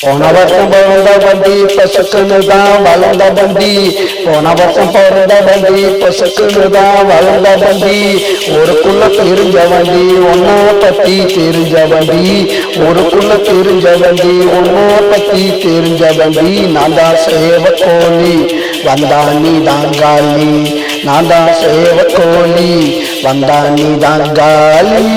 போன வருஷம் பிறந்த வண்டி பசுக்குன்னு தான் வளர்ந்த வண்டி. போன வருஷம் பிறந்த வண்டி பசுக்குன்னு தான் வளர்ந்த வண்டி. ஒருக்குள்ள தெரிஞ்ச வண்டி ஒன்ன பத்தி தெரிஞ்ச வண்டி. ஒருக்குள்ள தெரிஞ்ச வண்டி ஒன்ன பத்தி தெரிஞ்ச வண்டி. நான் தான் சேவக்கோழி வந்தா நீ தாங்காலி. நான் தான் சேவக்கோழி வந்தா நீ தாங்காலி.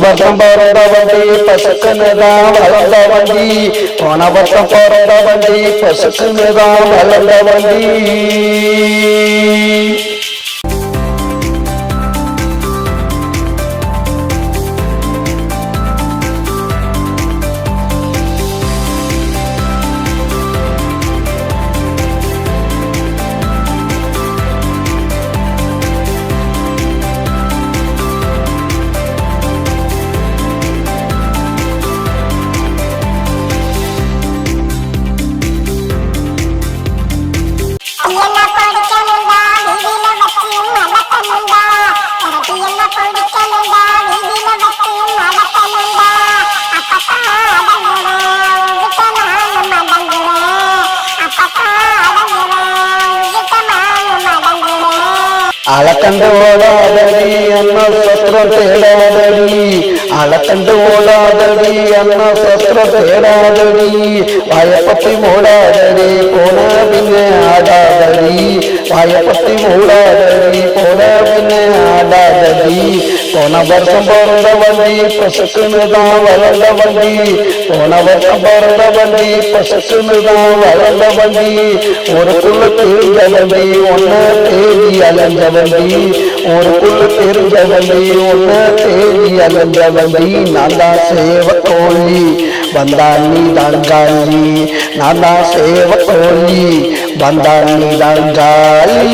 வருஷம் பிறந்த வண்டி பசுக்குன்னு தான் வளர்ந்த வண்டி. போன வருஷம் பிறந்த வண்டி பசுக்குன்னு தான் வளர்ந்த வண்டி. அலக்கண்டு ஓடாதடி அண்ண சத்திரம் தேடாதடி. அலக்கண்டு ஓடாதடி அண்ண சத்திரம் தேடாதடி. வாயப்பட்டி மூடாதடி போன பின்னே ஆடாதடி. வாயப்பட்டி மூடாதடி போன பின்னே ஆடாதடி. போன வருஷம் பிறந்த வண்டி பசுக்குன்னு தான் வளர்ந்த வண்டி. போன வருஷம் பிறந்த வண்டி பசுக்குன்னு தான் வளர்ந்த வண்டி. ஒருக்குள்ள தெரிஞ்ச வண்டி ஒன்ன தேடி அலைஞ்ச வண்டி. ஒருக்குள்ள தெரிஞ்ச வண்டி ஒன்ன தேடி அலைஞ்ச வண்டி. நான் தான் சேவக்கோழி வந்தா நீ தாங்காலி. நான் தான் சேவக்கோழி வந்தா நீ தாங்காலி.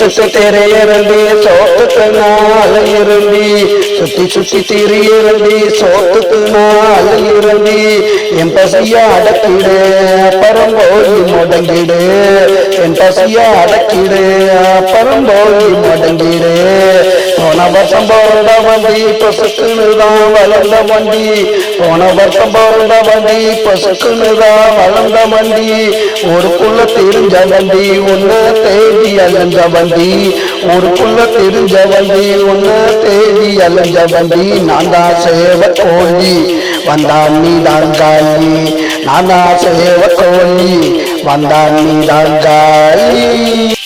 சுத்தி திரையிரண்டி சோத்துக்கு நாள் இருண்டி. சுத்தி சுத்தி திரியரண்டி சோத்துக்கு நாள் இருண்டி. என் பசிய அடக்கிடு அப்புறம் போய் முடங்கிடு. என் பசிய அடக்கிடு அப்புறம் போய் முடங்கிடு. போன வருஷம் பிறந்த வண்டி பசுக்குன்னு தான் வளர்ந்த வண்டி. போன வருஷம் பிறந்த வண்டி பசுக்குன்னு தான் வளர்ந்த வண்டி. ஒருக்குள்ள தெரிஞ்ச வண்டி ஒன்ன தேடி அலைஞ்ச வண்டி. ஒருக்குள்ள தெரிஞ்ச வண்டி ஒன்ன தேடி அலைஞ்ச வண்டி. நான் தான் சேவக்கோழி வந்தா நீ தாங்காலி. நான் தான் சேவக்கோழி வந்தா நீ தாங்காலி.